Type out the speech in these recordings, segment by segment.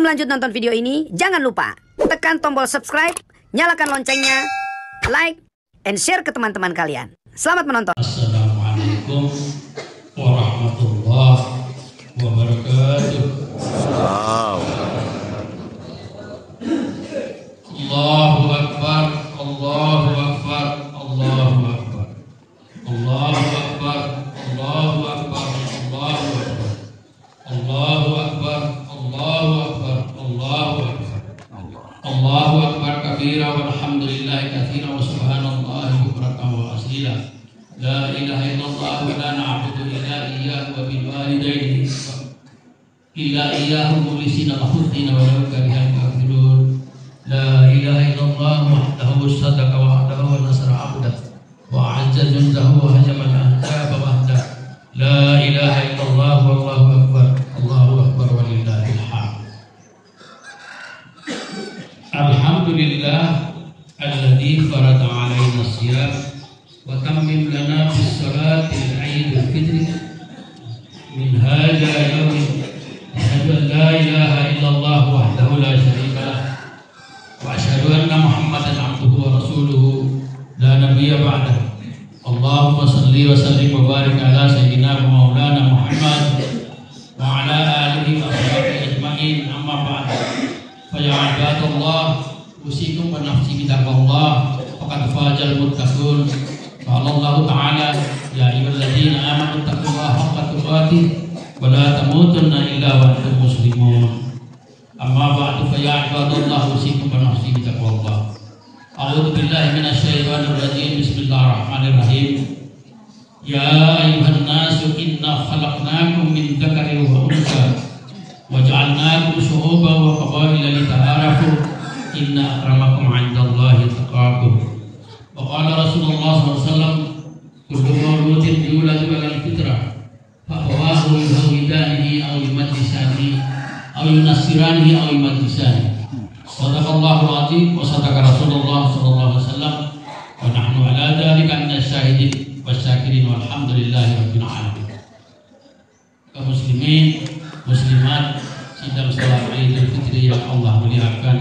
lanjut nonton video ini, jangan lupa tekan tombol subscribe, nyalakan loncengnya, like, and share ke teman-teman kalian. Selamat menonton. Assalamualaikum warahmatullahi wabarakatuh. Allahu Akbar, Allahu Akbar, Allahu Akbar, Allahu Akbar, Allahu Akbar, Allahu Akbar, Allahu Akbar, Allahu Akbar, Allahu Akbar, Allahu Akbar kabira walhamdulillahi katsira wa subhanallahi bukratan wa asila. La ilaha illallah wa la na'budu illa iyyahu wa bil walidayni illa iyyahu mukhlisina lahu-d-din wa law karihal kafirun. La ilaha illallah wahdahu sadaqa wahdahu wa nasara 'abdahu wa 'azza jundahu wa hazama al-ahzaba wahdahu. La ilaha illallah wallahu akbar, Allahu akbar walillahil hamd. Alhamdulillah alladzi farada 'alaina as-siyam wa tammim lana bis salatil 'idil fitri min hadha yawm. Asyhadu an la ilaha illallah wahdahu la syarika lah wa asyhadu anna Muhammadan 'abduhu wa rasuluhu la nabiyya ba'dahu. Allahumma shalli wa sallim wa barik ala sayyidina wa maulana Muhammad wa ala alihi wa sahbihi ajma'in, amma ba'd. Fa ya ibadallah, usikum wa nafsi bitaqwallah, faqad fazal muttaqun. Qala Allah ta'ala, ya ayyuhalladzina amanu taqullaha haqqa tuqatih wa la tamutunna illa wa antum muslimun. Amma ba'du, fa ya ibadallah, usikum wa nafsi bitaqwallah. A'udzu billahi minasy syaithanir rajim. Bismillahirrahmanirrahim. Ya ayyuhan nasu inna khalaqnakum min dzakarin wa untha wa ja'alnakum syu'uban wa qabaila lita'arafu inna akramakum 'indallahi taqakum. Wa qala Rasulullah sallallahu alaihi wasallam, kullu mawludin yuladu 'alal fitrah fa abawahu yuhawidanihi aw yumajjisanihi aw yunassiranihi aw yumajjisanihi. Sadaqallahul azim wa sadaqa Rasulullah sallallahu alaihi wasallam wa nahnu ala dzalika minas syahidin wasyakirin walhamdulillahi rabbil alamin. Kaum muslimin muslimat sidang salat Idul Fitri yang Allah muliakan,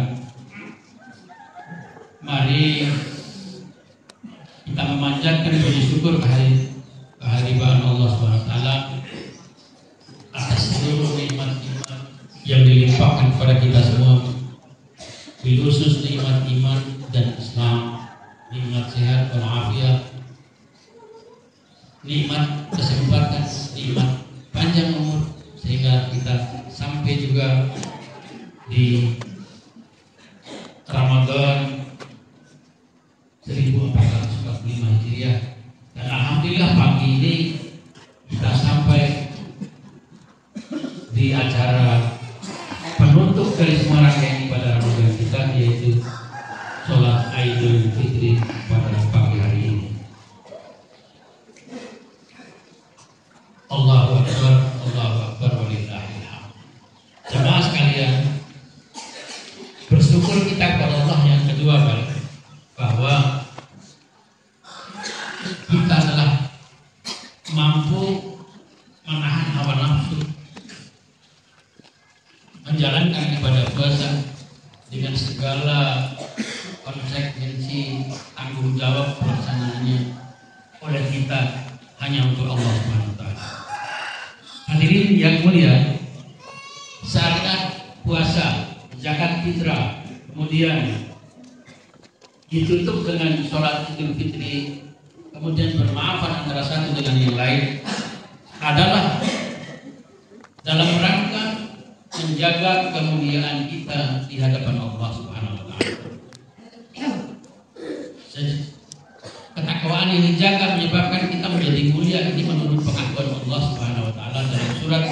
mari kita memanjatkan puji syukur kehadiran Allah Subhanahu wa taala atas seluruh nikmat-nikmat yang dilimpahkan kepada kita semua, khusus nikmat iman dan Islam, nikmat sehat walafiat, nikmat kesempatan, nikmat panjang umur, sehingga kita sampai juga di Ramadan 1445 Hijriah. Dan alhamdulillah pagi ini kita sampai di acara penutup dari semua rangkaian ibadah Ramadan kita, yaitu sholat Idul Fitri pada pagi hari ini. Allahu Akbar, Allahu Akbar walillahil hamd. Jemaah sekalian, bersyukur kita kepada Allah yang kedua kali bahwa kita telah mampu menahan hawa nafsu, menjalankan ibadah puasa dengan segala konsekuensi tanggung jawab pelaksanaannya oleh kita hanya untuk Allah Subhanahu wa taala. Hadirin yang mulia, saat puasa zakat fitrah kemudian ditutup dengan sholat Idul Fitri, kemudian bermaafan antara satu dengan yang lain, adalah dalam rangka menjaga kemuliaan kita di hadapan Allah Subhanahu wa taala. Ketakwaan yang dijaga menyebabkan kita menjadi mulia. Ini menurut pengakuan Allah Subhanahu wa taala dalam surat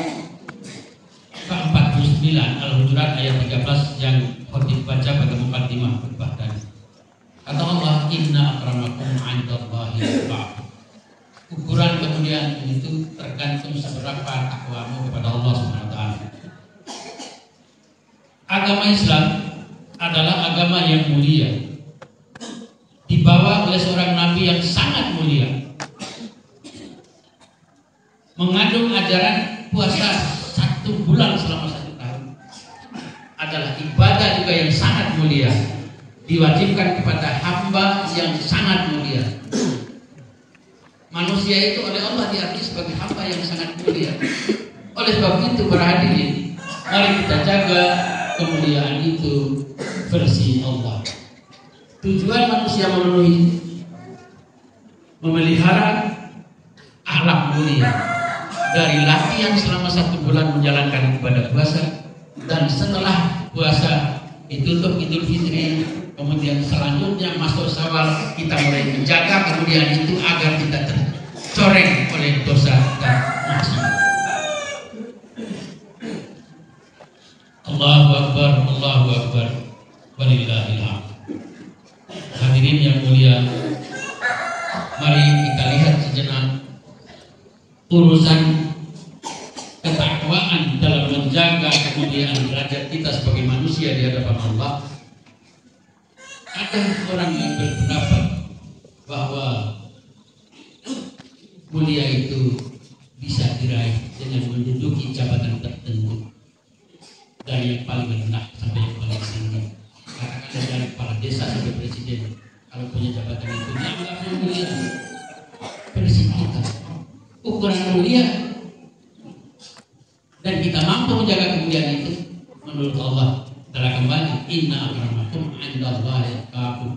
ke-49 Al-Hujurat ayat 13 yang khotib baca pada mukadimah khutbah tadi. Kata Allah, inna akramakum 'indallahi atqakum. Ukuran kemuliaan itu tergantung seberapa takwamu kepada Allah Subhanahu wa taala. Agama Islam adalah agama yang mulia, dibawa oleh seorang nabi yang sangat mulia, mengandung ajaran puasa 1 bulan selama 1 tahun, mulia diwajibkan kepada hamba yang sangat mulia. Manusia itu oleh Allah diarti sebagai hamba yang sangat mulia. Oleh sebab itu para hadirin, mari kita jaga kemuliaan itu versi Allah. Tujuan manusia memelihara akhlak mulia dari latihan selama 1 bulan menjalankan ibadah puasa, dan setelah puasa ditutup Idul Fitri, kemudian selanjutnya masuk Syawal, kita mulai menjaga kemuliaan itu agar kita tercoreng oleh dosa dan maksiat. Allahu Akbar, Allahu Akbar, walillahil hamd. Hadirin yang mulia, mari kita lihat sejenak urusan ketakwaan dalam menjaga kemuliaan derajat kita sebagai manusia di hadapan Allah. Ada orang yang berpendapat bahwa mulia itu bisa diraih dengan menduduki jabatan tertentu, dari yang paling rendah sampai yang paling tinggi. Katakan dari kepala desa sampai presiden, kalau punya jabatan itu dianggap mulia. Versi kita ukuran mulia, dan kita mampu menjaga kemuliaan itu, menurut Allah telah kembali, inna akramakum indallahi atqakum.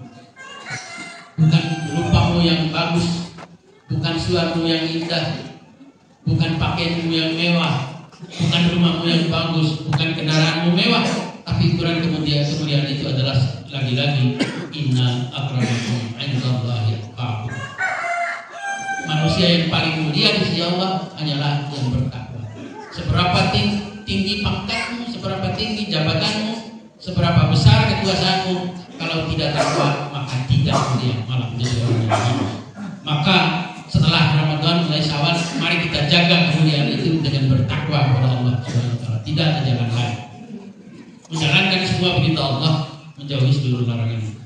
Bukan rupamu yang bagus, bukan suaramu yang indah, bukan pakaianmu yang mewah, bukan rumahmu yang bagus, bukan kendaraanmu mewah, tapi ukuran kemuliaan itu adalah lagi-lagi inna akramakum indallahi atqakum. Manusia yang paling mulia di sisi Allah hanyalah yang bertakwa. Seberapa tinggi pangkatmu, seberapa tinggi jabatanmu, seberapa besar kekuasaanmu, kalau tidak takwa maka tidak mulia, malah menjadi orang yang hina. Maka setelah Ramadan mulai Syawal, mari kita jaga kemuliaan itu dengan bertakwa kepada Allah Subhanahu wa taala. Tidak ada jalan lain. Menjalankan semua perintah Allah, menjauhi seluruh larangan.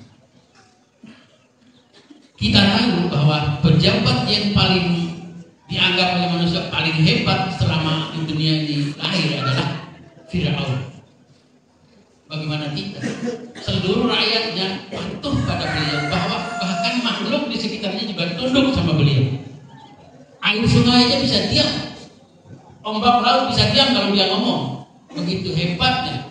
Kita tahu bahwa pejabat yang paling dianggap oleh manusia paling hebat selama di dunia ini lahir adalah Fir'aun. Bagaimana tidak? Seluruh rakyatnya patuh pada beliau, bahkan makhluk di sekitarnya juga tunduk sama beliau. Air sungai aja bisa diam, ombak laut bisa diam kalau dia ngomong. Begitu hebatnya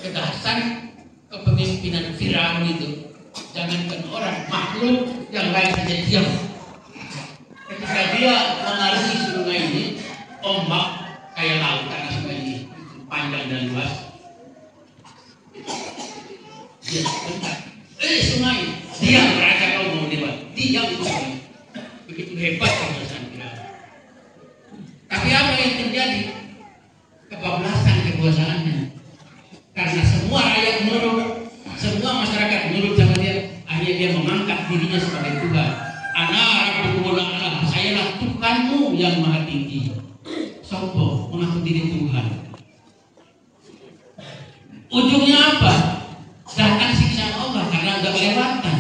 kedahsyatan kepemimpinan Fir'aun itu. Jangankan orang, makhluk yang lain saja diam. Ketika dia mengarungi sungai ini, ombak kayak laut karena sungai ini panjang dan luas. Dia bentar, sungai, diam, raja kau mau lewat, diam sungai. Begitu hebat kekuasaan Firaun. Tapi apa yang terjadi? Kebablasan kekuasaannya. Karena semua rakyat menurut, semua masyarakat menurut sama dia, akhirnya dia mengangkat dirinya sebagai Tuhan. Ana rabbukumul a'la, sayalah Tuhanmu yang maha tinggi. Sombong, mengaku diri Tuhan. Ujungnya apa? Datang siksa Allah karena udah kelewatan.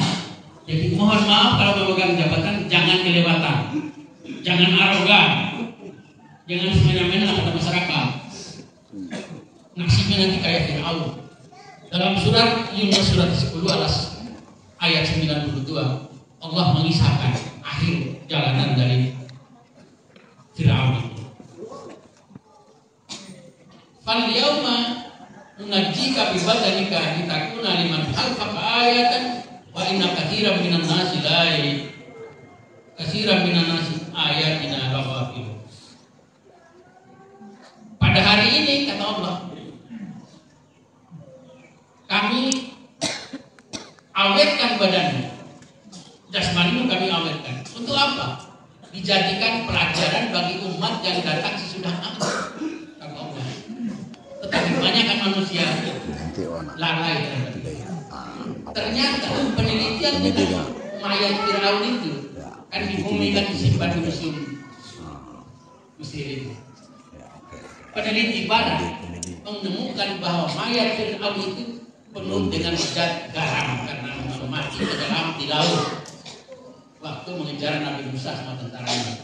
Jadi mohon maaf kalau memegang jabatan, jangan kelewatan, jangan arogan, jangan semena-mena pada masyarakat. Nasibnya nanti kayak Fir'aun. Dalam surat Yunus surat 10 ayat 92, Allah mengisahkan akhir jalanan dari Fir'aun. Fal yauma nunajjika bi badanika litakuna liman khalfaka ayatan wa inna katsiran minan nasi ayatina laghafilun. Pada hari ini kata Allah, kami awetkan badanmu, jasmanimu kami awetkan. Untuk apa? Dijadikan pelajaran bagi umat yang datang sesudah aku. Kata Allah. Tetapi banyak kan manusia lalai. Ternyata penelitian tentang mayat Fir'aun itu kan di bumi kan disimpan di museum Mesir itu. Peneliti barat menemukan bahwa mayat Fir'aun itu penuh dengan zat garam karena mati tenggelam di laut waktu mengejar Nabi Musa sama tentaranya.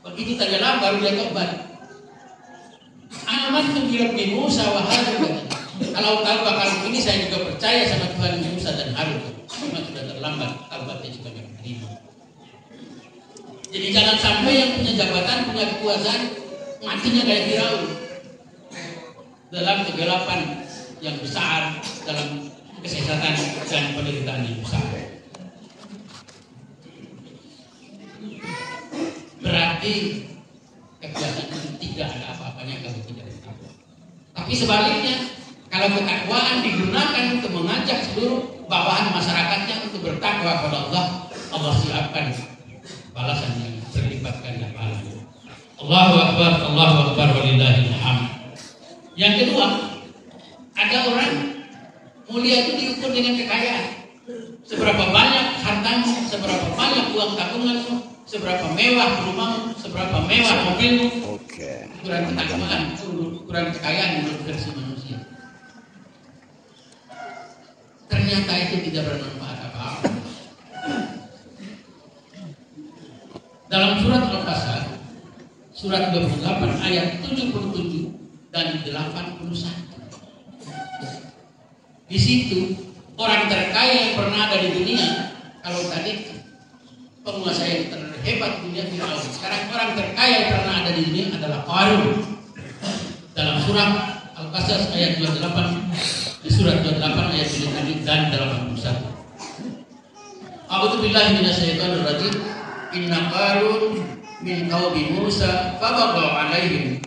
Begitu tenggelam baru dia tobat. Aman menggilap di Musa wa hadza Kalau taubat kalau ini saya juga percaya sama Tuhan Musa dan Harun. Cuma sudah terlambat, taubatnya juga nggak diterima. Jadi jangan sampai yang punya jabatan, punya kekuasaan, matinya kayak Firaun dalam kegelapan yang besar, dalam kesesatan dan penderitaan yang besar. Berarti kekuasaan itu tidak ada apa-apanya kalau tidak bertakwa. Tapi sebaliknya, kalau ketakwaan digunakan untuk mengajak seluruh bawahan masyarakatnya untuk bertakwa kepada Allah, Allah siapkan balasan yang berlipat ganda pahala. Allahu Akbar, walillahil hamd. Yang kedua, ada orang mulia itu diukur dengan kekayaan. Seberapa banyak hartamu, seberapa banyak uang tabunganmu, seberapa mewah rumahmu, seberapa mewah mobilmu. Ukuran ketakwaan, ukuran kekayaan menurut versi manusia. Ternyata itu tidak bermanfaat apa-apa. Dalam surat Al-Qasas, surat 28 ayat 77 dan 81. Di situ orang terkaya yang pernah ada di dunia, kalau tadi penguasa yang terhebat dunia Firaun, sekarang orang terkaya yang pernah ada di dunia adalah Qarun. Dalam surat Al-Qasas ayat 28, di surat 28 ayat 77 dan 81. A'udzubillahi minasyaitonir rajim. Inna Qarun min qaumi Musa fabagha 'alaihim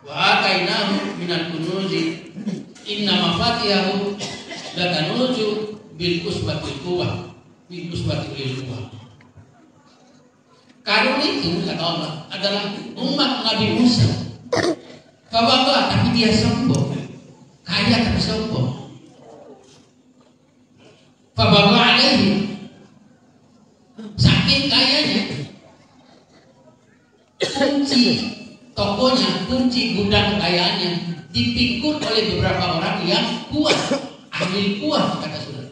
wa atainahu minal kunuzi inna mafatihahu latanuju bil usbatil quwwah bil usbatil quwwah. Qarun itu kata Allah adalah umat Nabi Musa. Fabagha, tapi dia sombong, kaya tapi sombong. Fabagha 'alaihim, saking kayanya, kunci tokonya, kunci gudang kekayaannya dipikul oleh beberapa orang yang kuat, ahli kuat kata saudara.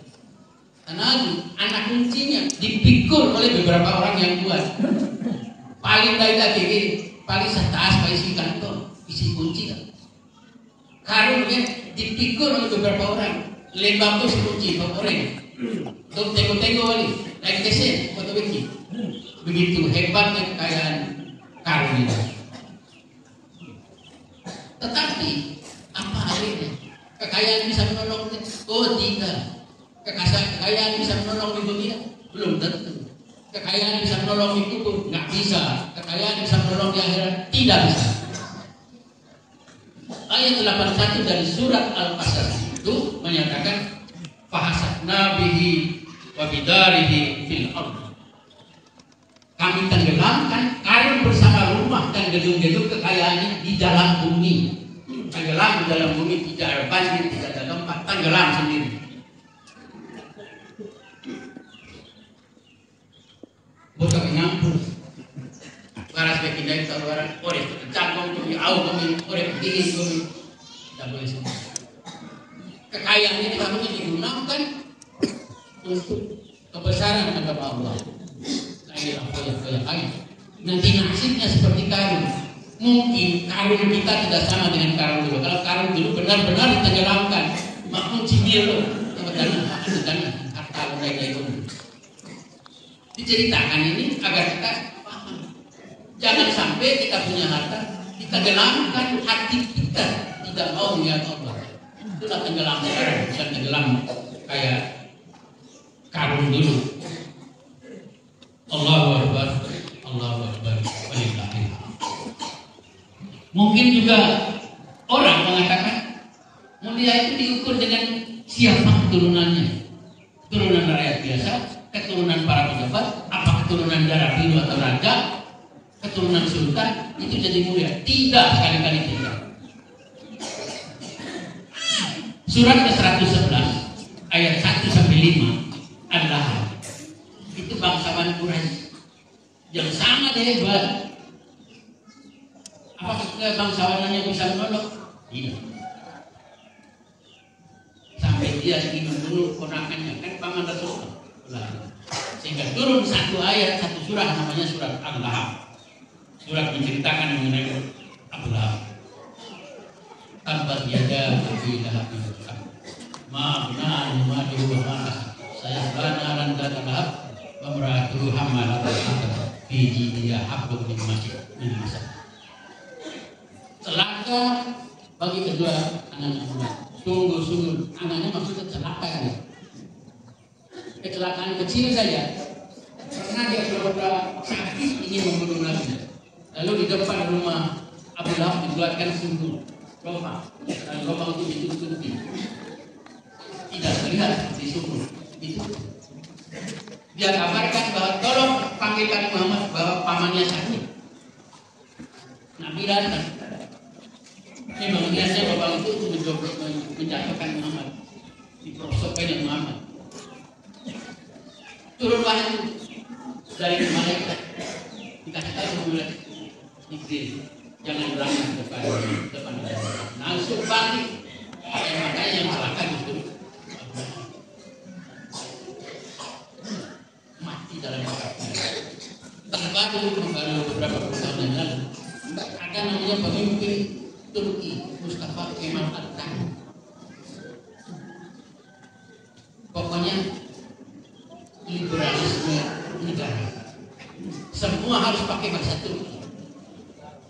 Karena anak kuncinya dipikul oleh beberapa orang yang kuat. Paling baik lagi, paling setas, paling isi kantong, isi kunci kan. Karunnya dipikul oleh beberapa orang. Lembang tu si kunci, orang. Tuh tengok-tengok balik. Naik keset, foto begini. Begitu hebatnya kekayaan Qarun itu. Tetapi apa akhirnya? Kekayaan bisa menolong? Oh tidak. Kekayaan bisa menolong di dunia? Belum tentu. Kekayaan bisa menolong di kubur? Nggak bisa. Kekayaan bisa menolong di akhirat? Tidak bisa. Ayat 81 dari surat Al-Qasas itu menyatakan fahasabna bihi wa bidarihi fil ardh. Kami tenggelamkan Qarun bersama rumah dan gedung-gedung kekayaannya di dalam bumi. Tenggelam di dalam bumi, tidak ada banjir, tidak ada gempa, tenggelam sendiri. Bukan menyampur. Waras berpindah ke orang, orang tercangkong, jauh kami, orang tinggi kami, tidak boleh semua. Kekayaan ini harusnya digunakan untuk kebesaran agama Allah. Nanti nasibnya seperti Qarun. Mungkin Qarun kita tidak sama dengan Qarun dulu. Kalau Qarun dulu benar-benar ditenggelamkan, makmum cibir loh, dan harta lainnya itu. Diceritakan ini agar kita paham. Jangan sampai kita punya harta ditenggelamkan, hati kita tidak mau melihat Allah. Itulah tenggelam sekarang, bukan tenggelam kayak Qarun dulu. Allahu Akbar, Allahu Akbar, walillahil hamd. Mungkin juga orang mengatakan mulia itu diukur dengan siapa keturunannya. Keturunan rakyat biasa, keturunan para pejabat, apa keturunan darah biru atau raja, keturunan sultan, itu jadi mulia. Tidak, sekali-kali tidak. Surat ke-111 ayat 1 sampai 5 adalah itu bangsawan Quraisy yang sangat hebat. Apakah bangsawannya bisa menolong? Tidak. Sampai dia ingin membunuh ponakannya, kan paman Rasulullah. Sehingga turun satu ayat, satu surah namanya surat Al-Lahab. Surat menceritakan mengenai Abu Lahab. Tabbat yada abi lahabin wa tab. Ma aghnaa anhu maaluhu wa ma kasab. Sayasla naran dzata lahab wa imra'atuhu hammalatal hatab fi jidiha hablum min masad. Celaka bagi kedua anak Muhammad. Sungguh-sungguh anaknya maksudnya celaka kan? Kecelakaan kecil saja. Karena dia beberapa sakit ingin membunuh Nabi. Lalu di depan rumah Abu Lahab dibuatkan sumbu lubang, dan lubang itu ditutupi. Tidak terlihat di sumbu itu. Dia kabarkan bahwa tolong panggilkan Muhammad bahwa pamannya sakit. Nabi datang. Memang niatnya lubang itu menjatuhkan Muhammad, diprosokkan Muhammad. Turunlah itu dari malaikat, dikasih tahu oleh Jibril, jangan berangkat depan langsung balik. Makanya yang celaka justru mati dalam kekasih. Baru beberapa tahun yang lalu ada namanya pemimpin Turki Mustafa Kemal Atatürk. Pokoknya liberalisme negara, semua harus pakai bahasa Turki,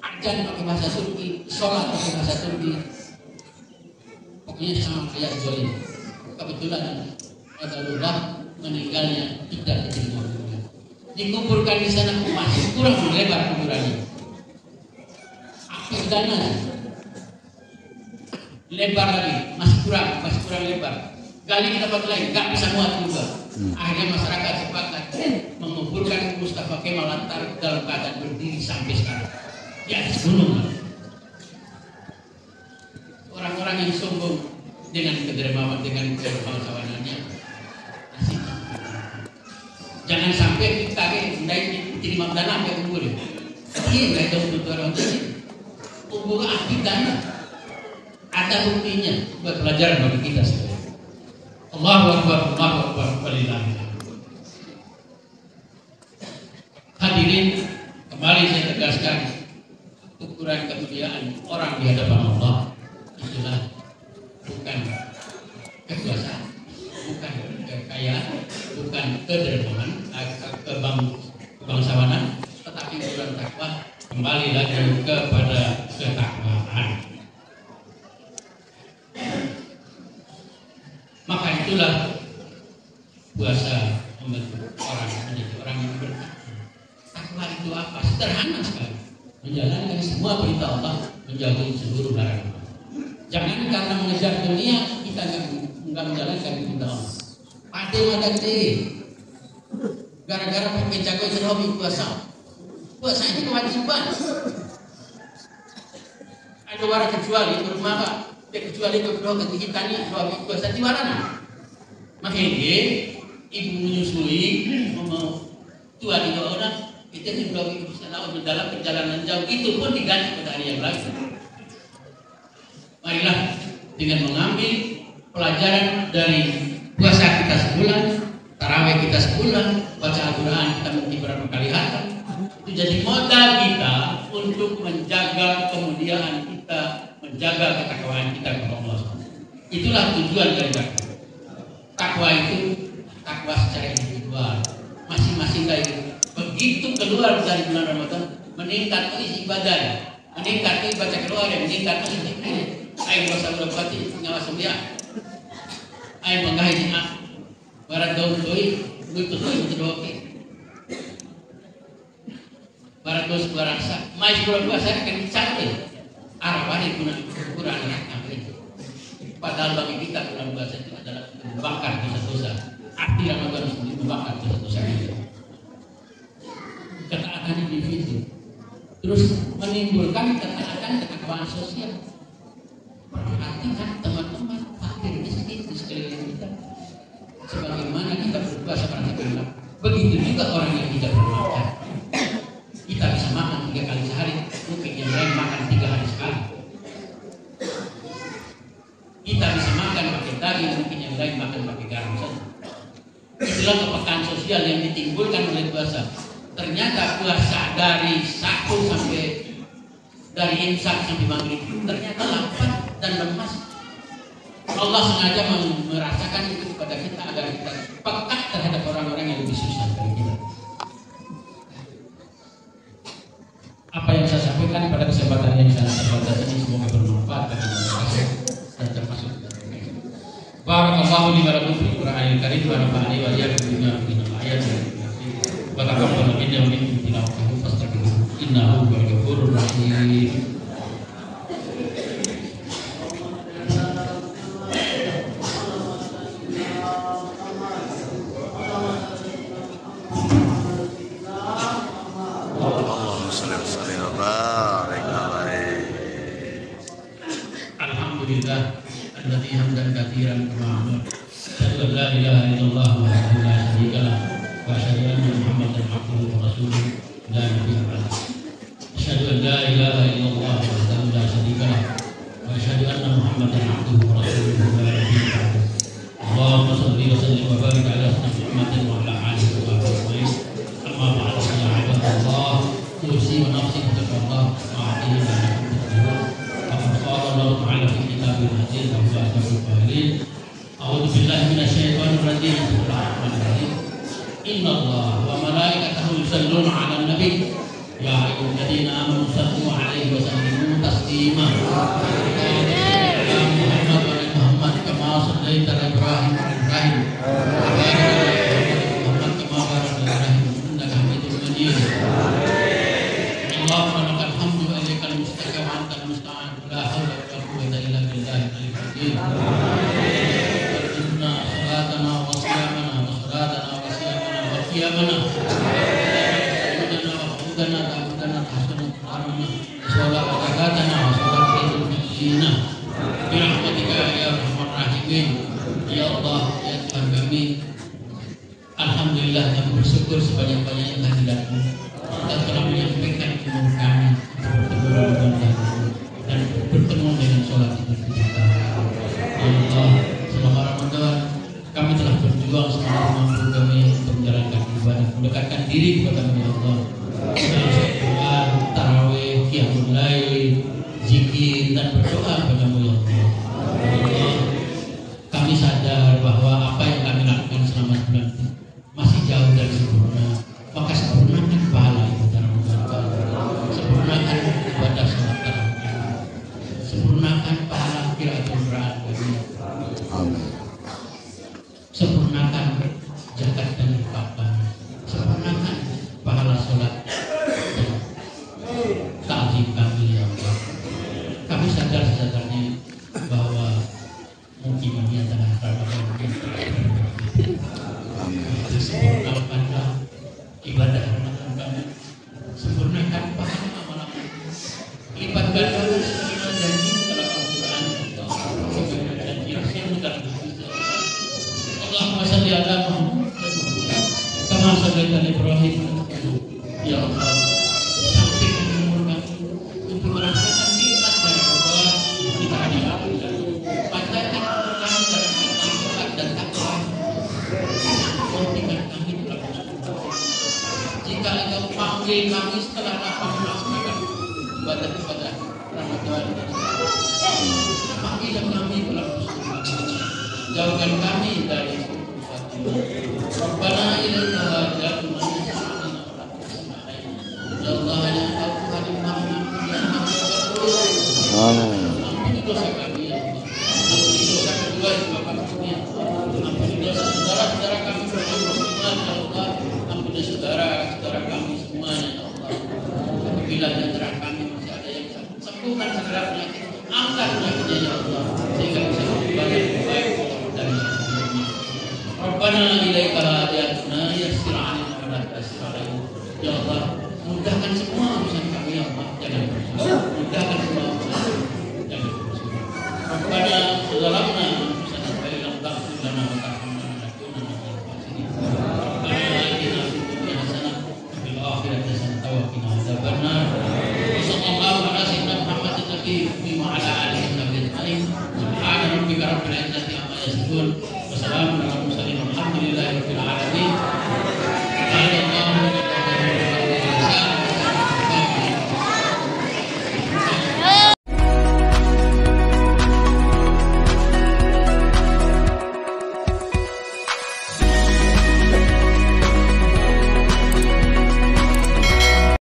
ajan pakai bahasa Turki, sholat pakai bahasa Turki. Pokoknya sama kayak Zolim. Kebetulan Qadarullah meninggalnya tidak diterima. Dikuburkan di sana masih kurang lebar kuburannya. Akhir dana lebar lagi, masih kurang lebar. Gali di tempat lain, nggak bisa muat juga. Akhirnya masyarakat sepakat menguburkan Mustafa Kemal Atatürk dalam keadaan berdiri sampai sekarang di atas gunung. Orang-orang yang sombong dengan kedermawan, dengan kebangsawanannya, asik. Jangan sampai kita diterima dana sampai kubur. Iya, nggak tahu untuk orang tadi. Kubur api dana. Ada buktinya buat pelajaran bagi kita sekalian. Allahu Akbar, Allahu Akbar, walillahi. Hadirin, kembali saya tegaskan, ukuran kemuliaan orang di hadapan Allah itulah bukan kekuasaan, bukan kekayaan, bukan kedermawan, kebangsawanan, tetapi ukuran takwa kembali lagi kepada ketakwaan. Maka itulah puasa membentuk orang menjadi orang yang bertakwa. Takwa itu apa? Sederhana sekali. Menjalankan semua perintah Allah, menjauhi seluruh larangan. Jangan karena mengejar dunia kita enggak menjalankan perintah Allah. Ada ada gara-gara pakai jago itu hobi puasa. Puasa ini kewajiban. Ada orang kecuali berumah Pak. Kecuali kedua kegiatannya suami puasa di mana? Makanya ibu menyusui mau tua 3 orang itu yang suami bisa tahu dalam perjalanan jauh itu pun diganti pada hari yang lain. Marilah dengan mengambil pelajaran dari puasa kita sebulan, tarawih kita sebulan, baca Al-Quran kita mungkin berapa kali hatam, itu jadi modal kita untuk menjaga kemuliaan kita, menjaga ketakwaan kita kepada Allah. Itulah tujuan dari takwa. Takwa itu takwa secara individual, masing-masing dari begitu keluar dari bulan Ramadan meningkat isi ibadah, meningkat baca keluar, meningkat isi zikir. Ayo bersama berpati nyawa sembilan. Ayo menggahi jemaah. Barat daun doi, butuh itu oke. Barat daun sebuah rasa, mai sebuah saya akan dicari. Arwah itu kurang itu. Padahal bagi kita bulan puasa itu adalah membakar dosa-dosa. Arti Ramadan itu membakar dosa-dosa kita. Ketaatan individu, terus menimbulkan ketakwaan sosial. Perhatikan teman-teman fakir miskin di sekeliling kita. Sebagaimana kita berpuasa pada bulan, begitu juga orang yang tidak bermakan. Kita bisa makan 3 kali sehari, mungkin yang lain makan 3 hari sekali. Kita bisa makan pakai daging, mungkin yang lain makan pakai garam saja. Itulah kepekaan sosial yang ditimbulkan oleh puasa. Ternyata puasa dari 1 sampai dari imsak sampai maghrib ternyata lapar dan lemas. Allah sengaja merasakan itu kepada kita agar kita peka terhadap orang-orang yang lebih susah dari kita. Apa yang saya sampaikan pada kesempatan yang sangat terbatas ini semoga bermanfaat bagi kita dan termasuk Barakallahu li wa lakum fil Qur'anil Karim wa nafa'ani wa iyyakum bima fihi min ayatin wa taqabbal minni wa minkum tilawatahu fastaghfiruhu innahu huwal ghafurur rahim. Alhamdulillah alladzi hamdan katsiran kama amara. Asyhadu an la ilaha illallah wahdahu la syarika lah wa asyhadu anna Muhammadan abduhu wa rasuluh la nabiyya ba'dah. Asyhadu an la ilaha illallah wahdahu la syarika lah wa asyhadu anna Muhammadan abduhu wa rasuluh la nabiyya ba'dah. Allahumma shalli wa sallim wa barik ala sayyidina Muhammadin wa ala alihi wa sahbihi. Amma ba'd, ya ibadallah, usi wa nafsi bittaqwallah wa a'tihi ma Allah Ta'ala fi kitabil aziz wa ashabul fahilin. A'udzu billahi minasyaitonir rajim. Bismillahirrahmanirrahim. Innallaha wa malaikatahu yusholluna 'alan nabi ya ayyuhalladzina amanu shallu 'alaihi wa sallimu taslima. Ya Muhammad wa ala Muhammad kama shallaita ala Ibrahim wa ala Ibrahim wa barik ala Muhammad kama barakta ala Ibrahim innaka Hamidum Majid. Allahumma lakal hamdu wa ilaikal mustaqim wa antal musta'an. La haula wa la quwwata illa billahil aliyyil azim. Inna salatana wa siyamana wa salatana wa siyamana wa qiyamana wa hudana ta'budana tahsanu qarana wa zakatana wa salatu fitina bi rahmatika ya arhamar rahimin. Ya Allah, ya Tuhan kami, alhamdulillah kami bersyukur sebanyak-banyaknya kehadirat-Mu. Kita telah menyampaikan umur kami dan bertemu dengan sholat Idul Fitri. Ya Allah, selama Ramadan kami telah berjuang semaksimal mampu kami untuk menjalankan ibadah, mendekatkan diri kepada-Mu ya Allah. Dalam doa, tarawih, qiyamul lail, zikir dan berdoa kepada-Mu ya Allah. Ya Allah, kami sadar bahwa apa yang kami lakukan selama bulan ini masih jauh dari sempurna. Maka sempurnakan pahala ibadah Ramadan, sempurnakan ibadah sholat tarawih, sempurnakan pahala qiraatul Qur'an kami, sempurnakan zakat dan infak kami, sempurnakan pahala sholat dan ta'zim kami ya Allah. Kami sadar sesadarnya bahwa mungkin ini adalah Ramadan yang sempurnakanlah ibadah Ramadan kami, sempurnakan pahala amalan lipat gandakan segala janji dalam Al-Quran Allah, segala janji Rasul dalam hadis Allahumma shalli ala Muhammad kama shallaita ala Ibrahim. Ya Allah, sampaikan umur kami untuk merasakan nikmat dari Allah kita hadiahkan, panjatkan umur kami dalam taat dan takwa. Kuntikan kami dalam jika Engkau panggil kami setelah dapat melaksanakan ibadah-ibadah Ramadan ini, panggil kami dalam jauhkan kami dari Rabbana ilaika hajatun ya Allah, ya Engkau Tuhan yang Maha Pengampun dan Maha Pengampun. Ampuni dosa kami ya Allah, ampuni dosa kedua dan bapak kami ya Allah, ampuni dosa saudara-saudara kami muslimat ya Allah, ampuni saudara-saudara kami semuanya ya Allah. Apabila di antara kami masih ada yang sembuhkan segera penyakit, angkat penyakitnya ya Allah.